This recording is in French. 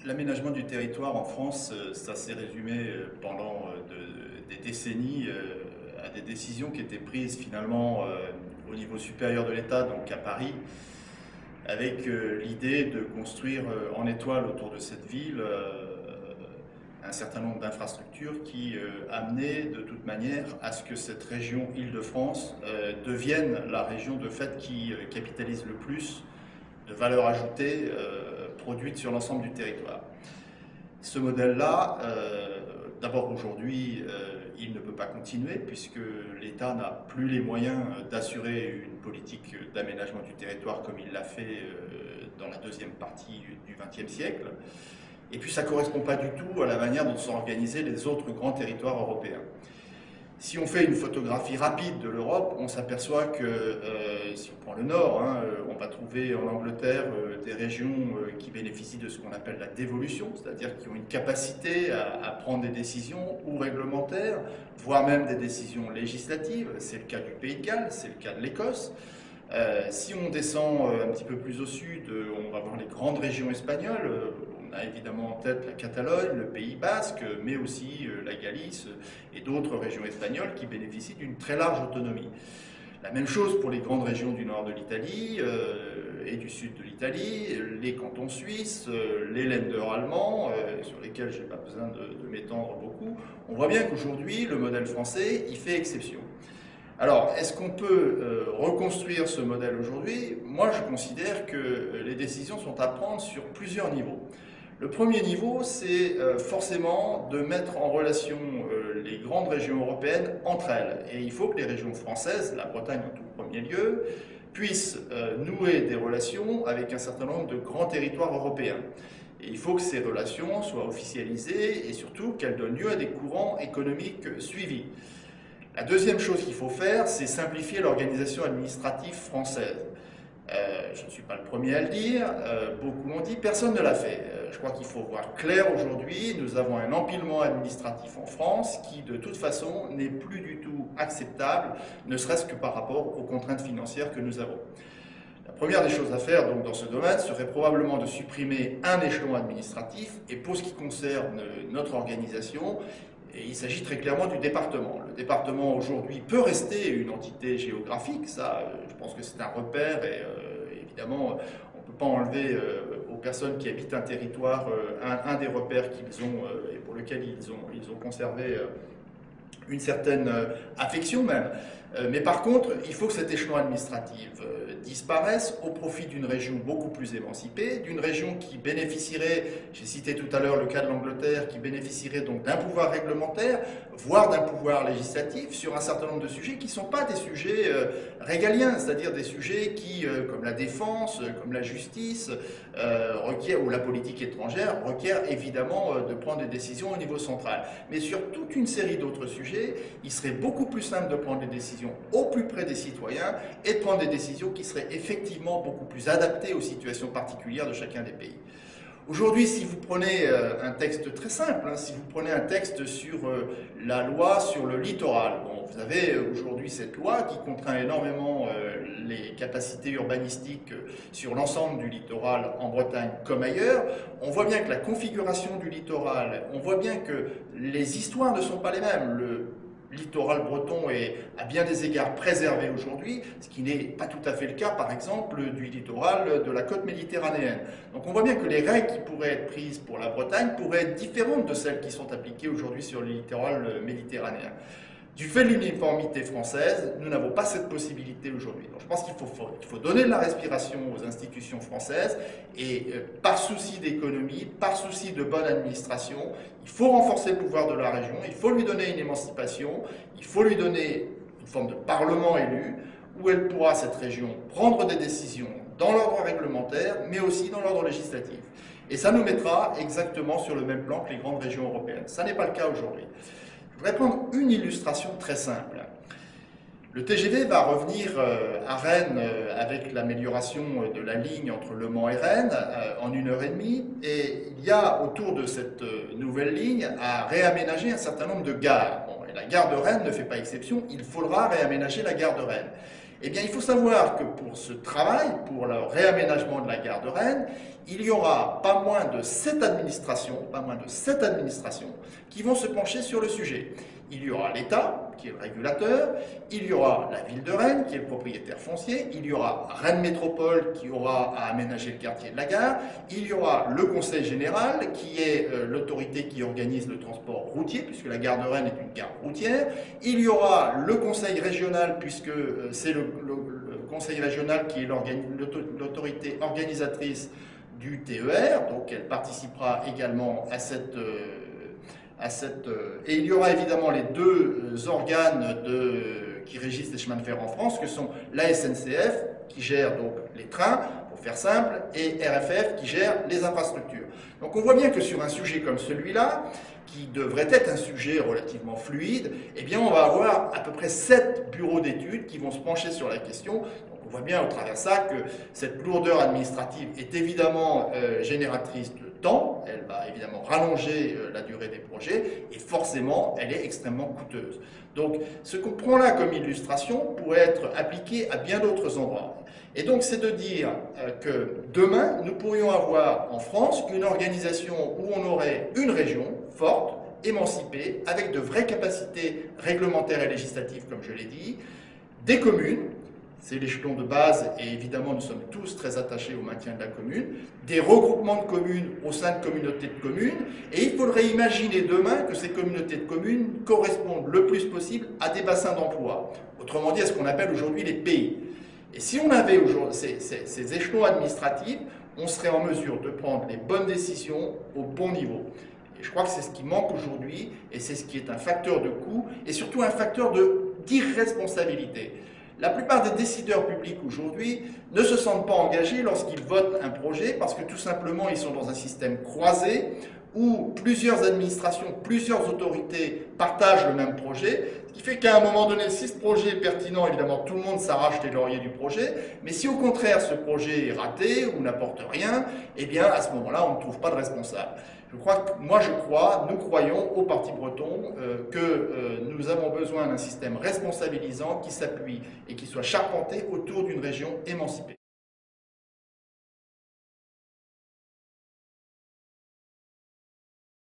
L'aménagement du territoire en France, ça s'est résumé pendant des décennies à des décisions qui étaient prises finalement au niveau supérieur de l'État, donc à Paris, avec l'idée de construire en étoile autour de cette ville un certain nombre d'infrastructures qui amenaient de toute manière à ce que cette région Île-de-France devienne la région de fait qui capitalise le plus de valeur ajoutée produite sur l'ensemble du territoire. Ce modèle-là, d'abord aujourd'hui, il ne peut pas continuer puisque l'État n'a plus les moyens d'assurer une politique d'aménagement du territoire comme il l'a fait dans la deuxième partie du XXe siècle. Et puis ça ne correspond pas du tout à la manière dont sont organisés les autres grands territoires européens. Si on fait une photographie rapide de l'Europe, on s'aperçoit que, si on prend le Nord, on va trouver en Angleterre des régions qui bénéficient de ce qu'on appelle la dévolution, c'est-à-dire qui ont une capacité à prendre des décisions ou réglementaires, voire même des décisions législatives. C'est le cas du Pays de Galles, c'est le cas de l'Écosse. Si on descend un petit peu plus au sud, on va voir les grandes régions espagnoles. On a évidemment en tête la Catalogne, le Pays Basque, mais aussi la Galice et d'autres régions espagnoles qui bénéficient d'une très large autonomie. La même chose pour les grandes régions du nord de l'Italie et du sud de l'Italie, les cantons suisses, les Länder allemands, sur lesquels je n'ai pas besoin de m'étendre beaucoup. On voit bien qu'aujourd'hui, le modèle français y fait exception. Alors, est-ce qu'on peut reconstruire ce modèle aujourd'hui? Moi, je considère que les décisions sont à prendre sur plusieurs niveaux. Le premier niveau, c'est forcément de mettre en relation les grandes régions européennes entre elles. Et il faut que les régions françaises, la Bretagne en tout premier lieu, puissent nouer des relations avec un certain nombre de grands territoires européens. Et il faut que ces relations soient officialisées et surtout qu'elles donnent lieu à des courants économiques suivis. La deuxième chose qu'il faut faire, c'est simplifier l'organisation administrative française. Je ne suis pas le premier à le dire, beaucoup l'ont dit, personne ne l'a fait. Je crois qu'il faut voir clair aujourd'hui, nous avons un empilement administratif en France qui de toute façon n'est plus du tout acceptable, ne serait-ce que par rapport aux contraintes financières que nous avons. La première des choses à faire donc, dans ce domaine serait probablement de supprimer un échelon administratif et pour ce qui concerne notre organisation, et il s'agit très clairement du département. Le département aujourd'hui peut rester une entité géographique, ça je pense que c'est un repère et évidemment on ne peut pas enlever aux personnes qui habitent un territoire un des repères qu'ils ont et pour lequel ils ont conservé une certaine affection même. Mais par contre, il faut que cet échelon administratif disparaisse au profit d'une région beaucoup plus émancipée, d'une région qui bénéficierait, j'ai cité tout à l'heure le cas de l'Angleterre, qui bénéficierait donc d'un pouvoir réglementaire, voire d'un pouvoir législatif sur un certain nombre de sujets qui ne sont pas des sujets régaliens, c'est-à-dire des sujets qui, comme la défense, comme la justice, requièrent, ou la politique étrangère, requièrent évidemment de prendre des décisions au niveau central. Mais sur toute une série d'autres sujets, il serait beaucoup plus simple de prendre des décisions au plus près des citoyens et de prendre des décisions qui seraient effectivement beaucoup plus adaptées aux situations particulières de chacun des pays. Aujourd'hui, si vous prenez un texte très simple, si vous prenez un texte sur la loi sur le littoral, bon, vous avez aujourd'hui cette loi qui contraint énormément les capacités urbanistiques sur l'ensemble du littoral en Bretagne comme ailleurs. On voit bien que la configuration du littoral, on voit bien que les histoires ne sont pas les mêmes. Le littoral breton est à bien des égards préservé aujourd'hui, ce qui n'est pas tout à fait le cas, par exemple, du littoral de la côte méditerranéenne. Donc on voit bien que les règles qui pourraient être prises pour la Bretagne pourraient être différentes de celles qui sont appliquées aujourd'hui sur le littoral méditerranéen. Du fait de l'uniformité française, nous n'avons pas cette possibilité aujourd'hui. Donc je pense qu'il faut donner de la respiration aux institutions françaises et par souci d'économie, par souci de bonne administration, il faut renforcer le pouvoir de la région, il faut lui donner une émancipation, il faut lui donner une forme de parlement élu où elle pourra, cette région, prendre des décisions dans l'ordre réglementaire, mais aussi dans l'ordre législatif. Et ça nous mettra exactement sur le même plan que les grandes régions européennes. Ça n'est pas le cas aujourd'hui. Je voudrais prendre une illustration très simple. Le TGV va revenir à Rennes avec l'amélioration de la ligne entre Le Mans et Rennes en 1h30. Et il y a autour de cette nouvelle ligne à réaménager un certain nombre de gares. Bon, et la gare de Rennes ne fait pas exception, il faudra réaménager la gare de Rennes. Eh bien, il faut savoir que pour ce travail, pour le réaménagement de la gare de Rennes, il y aura pas moins de 7 administrations, qui vont se pencher sur le sujet. Il y aura l'État, qui est le régulateur, il y aura la ville de Rennes, qui est le propriétaire foncier, il y aura Rennes Métropole, qui aura à aménager le quartier de la gare, il y aura le Conseil général, qui est l'autorité qui organise le transport routier, puisque la gare de Rennes est une gare routière, il y aura le Conseil régional, puisque c'est le Conseil régional qui est l'autorité organisatrice du TER, donc elle participera également à cette... Et il y aura évidemment les deux organes qui régissent les chemins de fer en France, que sont la SNCF, qui gère donc les trains, pour faire simple, et RFF, qui gère les infrastructures. Donc on voit bien que sur un sujet comme celui-là, qui devrait être un sujet relativement fluide, eh bien on va avoir à peu près 7 bureaux d'études qui vont se pencher sur la question. Donc on voit bien au travers de ça que cette lourdeur administrative est évidemment génératrice de temps, elle va évidemment rallonger la durée des projets et forcément elle est extrêmement coûteuse. Donc ce qu'on prend là comme illustration pourrait être appliqué à bien d'autres endroits. Et donc c'est de dire que demain nous pourrions avoir en France une organisation où on aurait une région forte, émancipée, avec de vraies capacités réglementaires et législatives comme je l'ai dit, des communes, c'est l'échelon de base et évidemment nous sommes tous très attachés au maintien de la commune, des regroupements de communes au sein de communautés de communes et il faudrait imaginer demain que ces communautés de communes correspondent le plus possible à des bassins d'emploi, autrement dit à ce qu'on appelle aujourd'hui les pays. Et si on avait aujourd'hui ces échelons administratifs, on serait en mesure de prendre les bonnes décisions au bon niveau. Et je crois que c'est ce qui manque aujourd'hui et c'est ce qui est un facteur de coût et surtout un facteur d'irresponsabilité. La plupart des décideurs publics aujourd'hui ne se sentent pas engagés lorsqu'ils votent un projet parce que tout simplement ils sont dans un système croisé où plusieurs administrations, plusieurs autorités partagent le même projet, ce qui fait qu'à un moment donné, si ce projet est pertinent, évidemment tout le monde s'arrache les lauriers du projet, mais si au contraire ce projet est raté ou n'apporte rien, eh bien à ce moment-là on ne trouve pas de responsable. Nous croyons au Parti breton que nous avons besoin d'un système responsabilisant qui s'appuie et qui soit charpenté autour d'une région émancipée.